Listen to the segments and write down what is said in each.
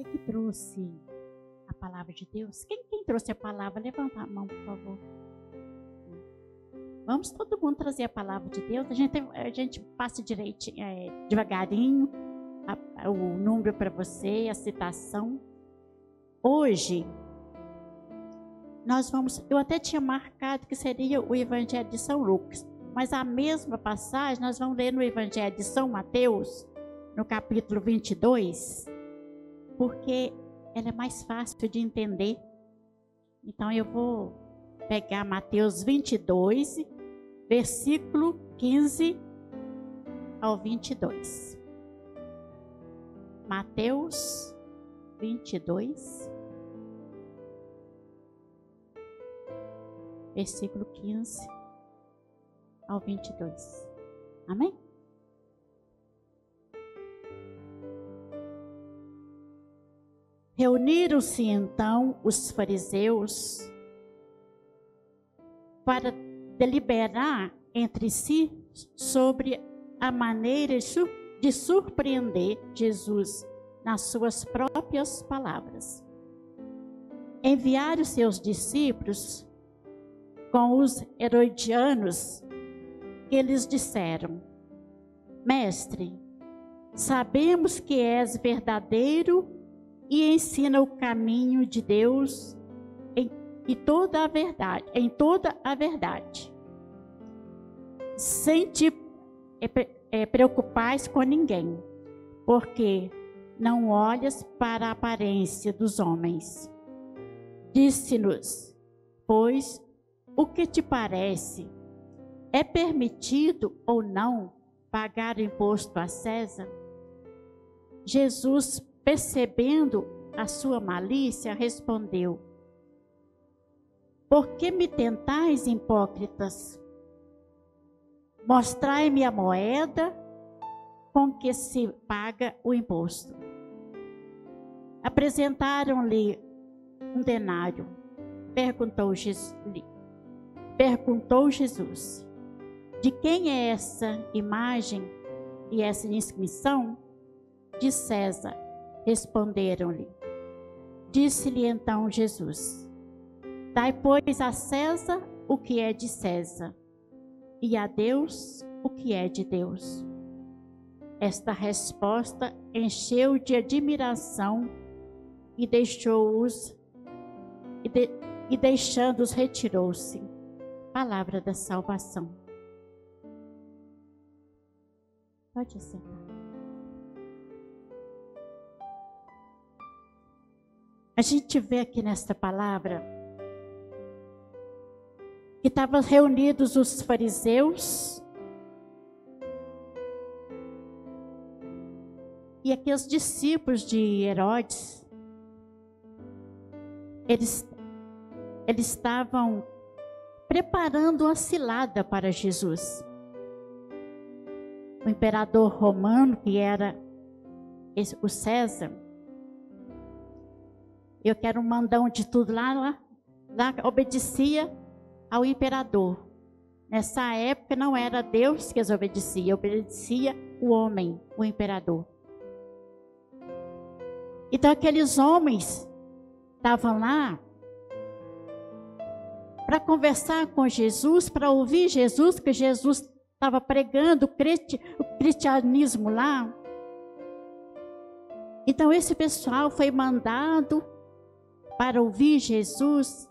Você que trouxe a palavra de Deus? Quem trouxe a palavra? Levanta a mão, por favor. Vamos todo mundo trazer a palavra de Deus. A gente passa direitinho, devagarinho, o número para você, a citação. Hoje, eu até tinha marcado que seria o Evangelho de São Lucas, mas a mesma passagem nós vamos ler no Evangelho de São Mateus, no capítulo 22, porque ela é mais fácil de entender. Então eu vou pegar Mateus 22, versículo 15 ao 22. Mateus 22, versículo 15 ao 22. Amém? Reuniram-se então os fariseus para deliberar entre si sobre a maneira de surpreender Jesus nas suas próprias palavras. Enviaram seus discípulos com os herodianos, que lhes disseram: Mestre, sabemos que és verdadeiro e ensina o caminho de Deus em toda a verdade, sem te preocupares com ninguém, porque não olhas para a aparência dos homens. Disse-nos, pois, o que te parece? É permitido ou não pagar imposto a César? Jesus, percebendo a sua malícia, respondeu: Por que me tentais, hipócritas? Mostrai-me a moeda com que se paga o imposto. Apresentaram-lhe um denário. Perguntou Jesus: De quem é essa imagem e essa inscrição? De César. Responderam-lhe. Disse-lhe então Jesus: Dai, pois, a César o que é de César, e a Deus o que é de Deus. Esta resposta encheu de admiração e deixou-os, e deixando-os retirou-se. Palavra da salvação. Pode sentar. A gente vê aqui nesta palavra que estavam reunidos os fariseus e aqueles discípulos de Herodes. Eles estavam preparando uma cilada para Jesus. O imperador romano, que era o César, eu quero um mandão de tudo lá obedecia ao imperador. Nessa época não era Deus que eles obedeciam o homem, o imperador. Então aqueles homens estavam lá para conversar com Jesus, para ouvir Jesus, que Jesus estava pregando o cristianismo lá. Então esse pessoal foi mandado para ouvir Jesus,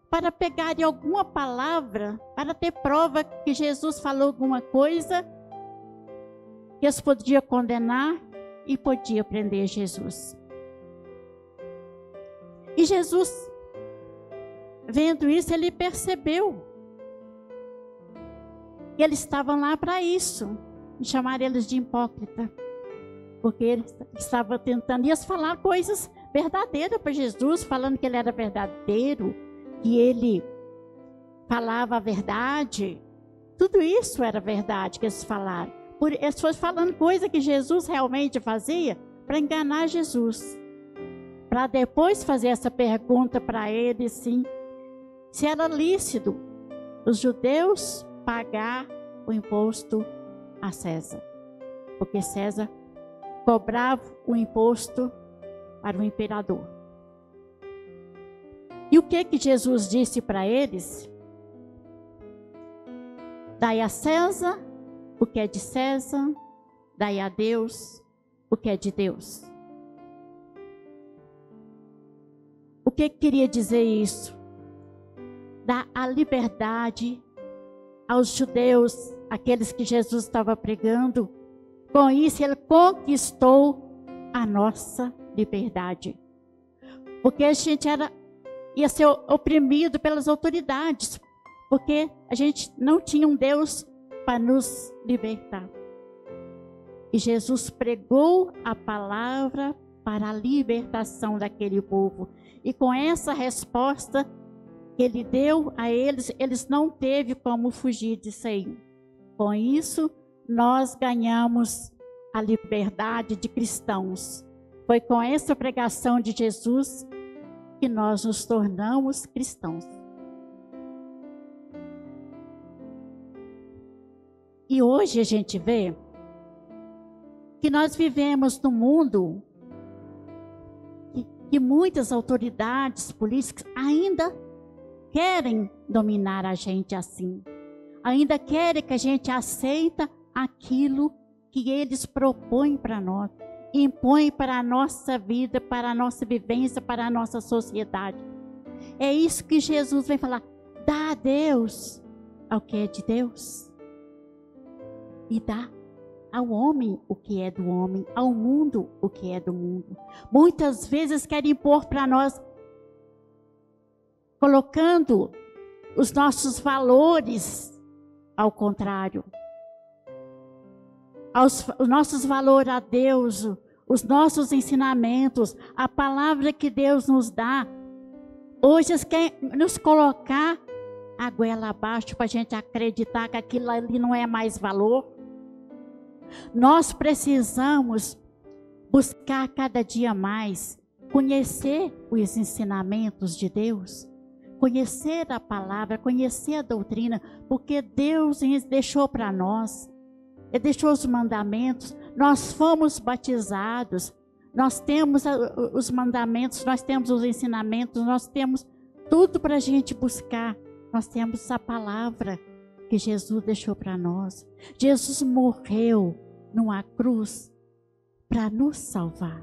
para pegarem alguma palavra, para ter prova que Jesus falou alguma coisa, que eles podiam condenar e podiam prender Jesus. E Jesus, vendo isso, ele percebeu que eles estavam lá para isso, chamar eles de hipócrita, porque eles estavam tentando, iam falar coisas verdadeiras para Jesus, falando que ele era verdadeiro, que ele falava a verdade. Tudo isso era verdade que eles falaram. Eles foram falando coisa que Jesus realmente fazia para enganar Jesus, para depois fazer essa pergunta para ele, sim, se era lícito os judeus pagar o imposto a César, porque César cobrava o imposto para o imperador. E o que Jesus disse para eles? Dai a César o que é de César, dai a Deus o que é de Deus. O que queria dizer isso? Dar a liberdade aos judeus, aqueles que Jesus estava pregando. Com isso, ele conquistou a nossa liberdade. Porque a gente ia ser oprimido pelas autoridades. Porque a gente não tinha um Deus para nos libertar. E Jesus pregou a palavra para a libertação daquele povo. E com essa resposta que ele deu a eles, eles não teve como fugir disso aí. Com isso, nós ganhamos a liberdade de cristãos. Foi com essa pregação de Jesus que nós nos tornamos cristãos. E hoje a gente vê que nós vivemos num mundo que muitas autoridades políticas ainda querem dominar a gente assim. Ainda querem que a gente aceita aquilo que eles propõem para nós. Impõem para a nossa vida, para a nossa vivência, para a nossa sociedade. É isso que Jesus vem falar. Dá a Deus ao que é de Deus. E dá ao homem o que é do homem, ao mundo o que é do mundo. Muitas vezes querem impor para nós, colocando os nossos valores ao contrário. Os nossos valores a Deus, os nossos ensinamentos, a palavra que Deus nos dá. Hoje eles querem nos colocar a goela abaixo para a gente acreditar que aquilo ali não é mais valor. Nós precisamos buscar cada dia mais, conhecer os ensinamentos de Deus, conhecer a palavra, conhecer a doutrina, porque Deus deixou para nós, Ele deixou os mandamentos, nós fomos batizados, nós temos os mandamentos, nós temos os ensinamentos, nós temos tudo para a gente buscar, nós temos a palavra que Jesus deixou para nós. Jesus morreu numa cruz para nos salvar,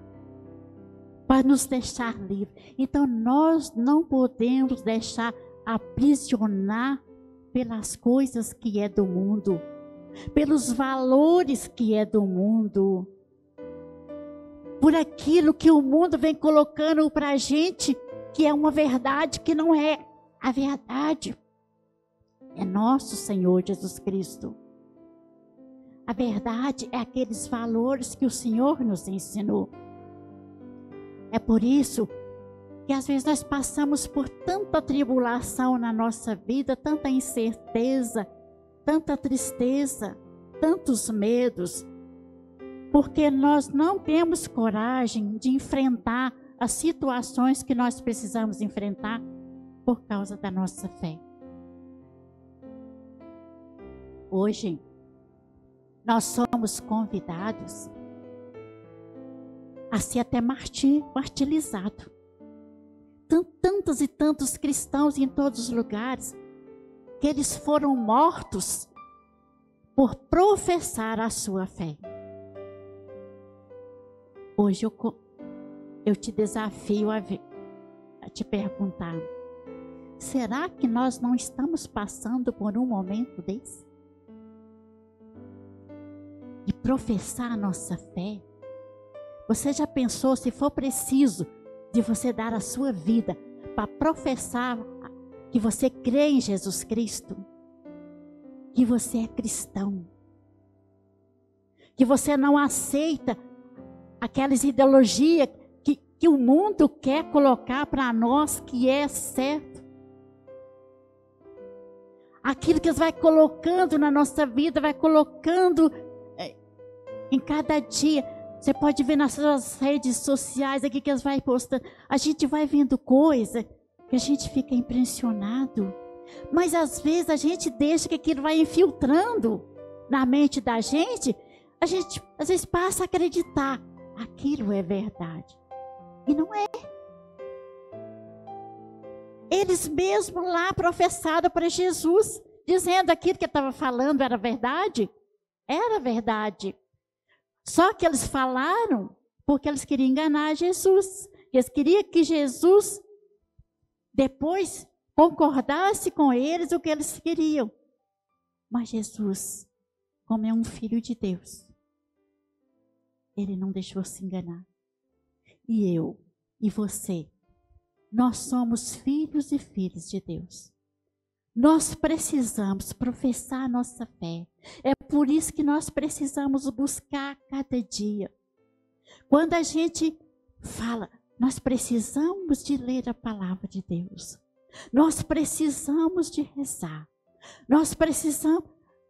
para nos deixar livres. Então nós não podemos deixar aprisionar pelas coisas que é do mundo, pelos valores que é do mundo, por aquilo que o mundo vem colocando para a gente, que é uma verdade que não é a verdade. É nosso Senhor Jesus Cristo. A verdade é aqueles valores que o Senhor nos ensinou. É por isso que às vezes nós passamos por tanta tribulação na nossa vida, tanta incerteza, tanta tristeza, tantos medos, porque nós não temos coragem de enfrentar as situações que nós precisamos enfrentar por causa da nossa fé. Hoje, nós somos convidados a ser até martirizado. Tantos e tantos cristãos em todos os lugares, que eles foram mortos por professar a sua fé. Hoje eu te desafio a te perguntar, será que nós não estamos passando por um momento desse? De professar a nossa fé? Você já pensou, se for preciso, de você dar a sua vida para professar que você crê em Jesus Cristo, que você é cristão, que você não aceita aquelas ideologias que o mundo quer colocar para nós que é certo? Aquilo que eles vai colocando na nossa vida, vai colocando em cada dia. Você pode ver nas suas redes sociais aqui que eles vai postando. A gente vai vendo coisa que a gente fica impressionado. Mas às vezes a gente deixa que aquilo vai infiltrando na mente da gente. A gente às vezes passa a acreditar. Aquilo é verdade. E não é. Eles mesmo lá professaram para Jesus, dizendo aquilo que ele estava falando era verdade. Era verdade. Só que eles falaram porque eles queriam enganar Jesus. Eles queriam que Jesus depois concordasse com eles o que eles queriam. Mas Jesus, como é um filho de Deus, ele não deixou se enganar. E eu e você, nós somos filhos e filhas de Deus. Nós precisamos professar a nossa fé. É por isso que nós precisamos buscar cada dia. Quando a gente fala, nós precisamos de ler a palavra de Deus. Nós precisamos de rezar. Nós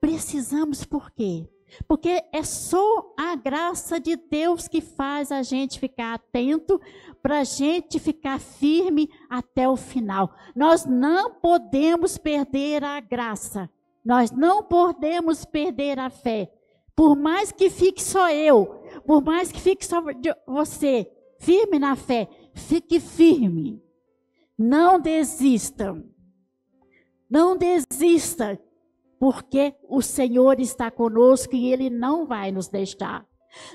precisamos por quê? Porque é só a graça de Deus que faz a gente ficar atento, para a gente ficar firme até o final. Nós não podemos perder a graça. Nós não podemos perder a fé. Por mais que fique só eu, por mais que fique só você, firme na fé, fique firme. Não desista. Não desista. Porque o Senhor está conosco e Ele não vai nos deixar.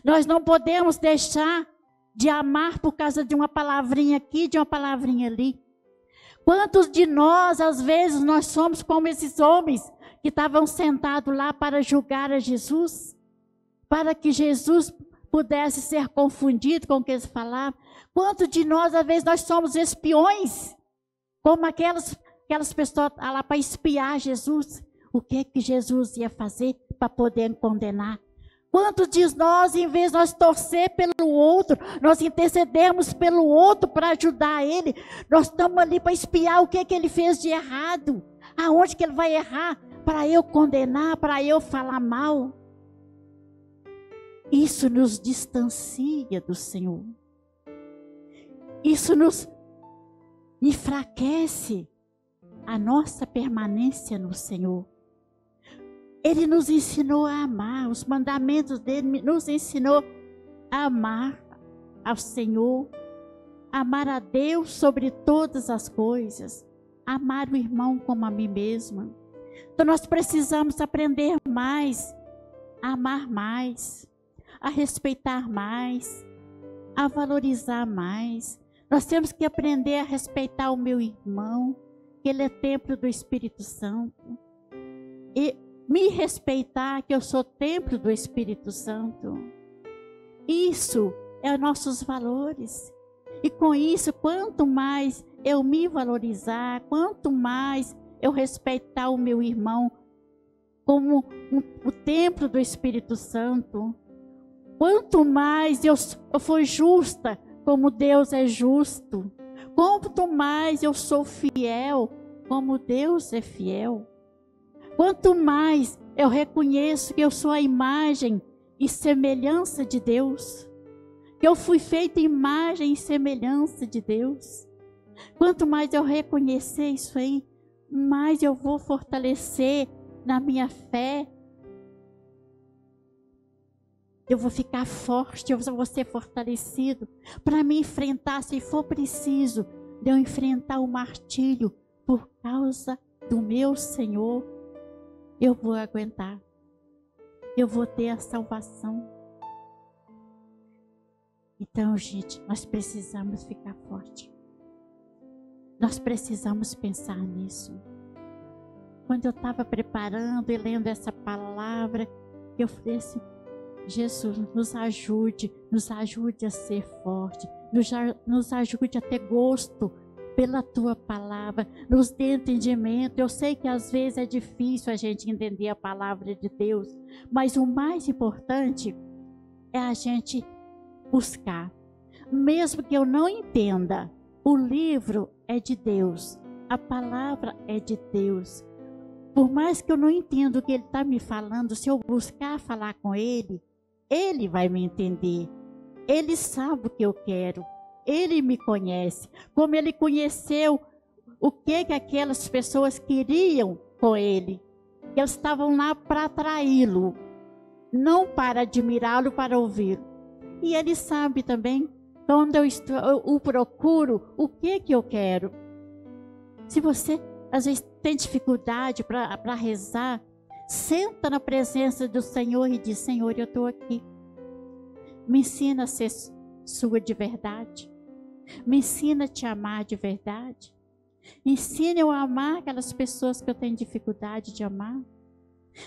Nós não podemos deixar de amar por causa de uma palavrinha aqui, de uma palavrinha ali. Quantos de nós, às vezes, nós somos como esses homens que estavam sentados lá para julgar a Jesus? Para que Jesus pudesse ser confundido com o que eles falavam. Quantos de nós, às vezes, nós somos espiões? Como aquelas pessoas lá para espiar Jesus. O que Jesus ia fazer para poder condenar? Quantos de nós, em vez de nós torcer pelo outro, nós intercedemos pelo outro para ajudar ele, nós estamos ali para espiar o que ele fez de errado, aonde que ele vai errar, para eu condenar, para eu falar mal. Isso nos distancia do Senhor. Isso nos enfraquece a nossa permanência no Senhor. Ele nos ensinou a amar, os mandamentos dele nos ensinou a amar ao Senhor, amar a Deus sobre todas as coisas, amar o irmão como a mim mesma. Então nós precisamos aprender mais, a amar mais, a respeitar mais, a valorizar mais. Nós temos que aprender a respeitar o meu irmão, que ele é templo do Espírito Santo. E me respeitar, que eu sou templo do Espírito Santo. Isso é os nossos valores. E com isso, quanto mais eu me valorizar, quanto mais eu respeitar o meu irmão como o templo do Espírito Santo, quanto mais eu for justa, como Deus é justo, quanto mais eu sou fiel, como Deus é fiel. Quanto mais eu reconheço que eu sou a imagem e semelhança de Deus, que eu fui feita imagem e semelhança de Deus, quanto mais eu reconhecer isso aí, mais eu vou fortalecer na minha fé. Eu vou ficar forte, eu vou ser fortalecido para me enfrentar, se for preciso, de eu enfrentar o martírio por causa do meu Senhor. Eu vou aguentar. Eu vou ter a salvação. Então, gente, nós precisamos ficar forte. Nós precisamos pensar nisso. Quando eu estava preparando e lendo essa palavra, eu falei assim, Jesus, nos ajude a ser forte, nos ajude a ter gosto pela tua palavra, nos dê entendimento. Eu sei que às vezes é difícil a gente entender a palavra de Deus, mas o mais importante é a gente buscar. Mesmo que eu não entenda, o livro é de Deus, a palavra é de Deus. Por mais que eu não entenda o que Ele está me falando, se eu buscar falar com Ele, Ele vai me entender. Ele sabe o que eu quero. Ele me conhece, como Ele conheceu o que aquelas pessoas queriam com Ele. Eles estavam lá para atraí-lo, não para admirá-lo, para ouvi-lo. E Ele sabe também Quando eu o procuro, o que eu quero? Se você, às vezes, tem dificuldade para rezar, senta na presença do Senhor e diz: Senhor, eu estou aqui. Me ensina a ser sua de verdade. Me ensina a te amar de verdade. Ensina eu a amar aquelas pessoas que eu tenho dificuldade de amar.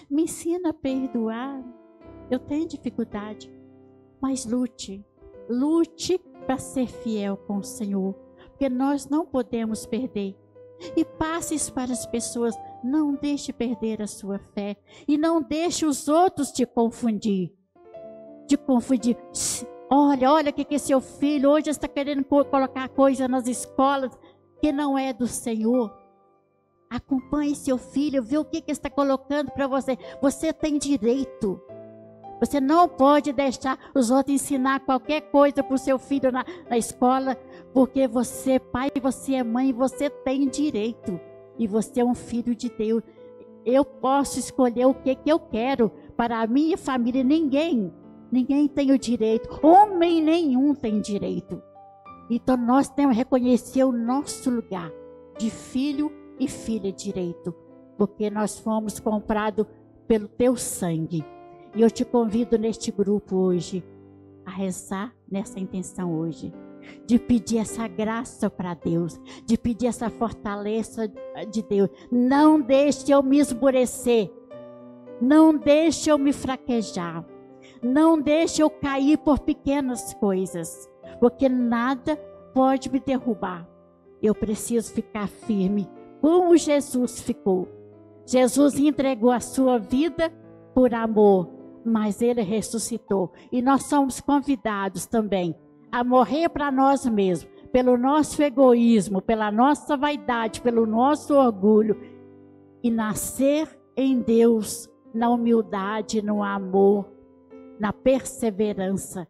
Me ensina a perdoar. Eu tenho dificuldade. Mas lute para ser fiel com o Senhor. Porque nós não podemos perder. E passe isso para as pessoas. Não deixe perder a sua fé. E não deixe os outros te confundir. Olha o que é seu filho. Hoje está querendo colocar coisa nas escolas que não é do Senhor. Acompanhe seu filho, vê o que está colocando para você. Você tem direito. Você não pode deixar os outros ensinar qualquer coisa para o seu filho na escola, porque você é pai, você é mãe, você tem direito. E você é um filho de Deus. Eu posso escolher o que eu quero para a minha família. Ninguém tem o direito. Homem nenhum tem direito. Então nós temos que reconhecer o nosso lugar de filho e filha direito, porque nós fomos comprados pelo teu sangue. E eu te convido neste grupo hoje a rezar nessa intenção hoje, de pedir essa graça para Deus, de pedir essa fortaleza de Deus. Não deixe eu me esmorecer, não deixe eu me fraquejar, não deixe eu cair por pequenas coisas, porque nada pode me derrubar. Eu preciso ficar firme, como Jesus ficou. Jesus entregou a sua vida por amor, mas Ele ressuscitou. E nós somos convidados também a morrer para nós mesmos, pelo nosso egoísmo, pela nossa vaidade, pelo nosso orgulho, e nascer em Deus, na humildade, no amor, na perseverança,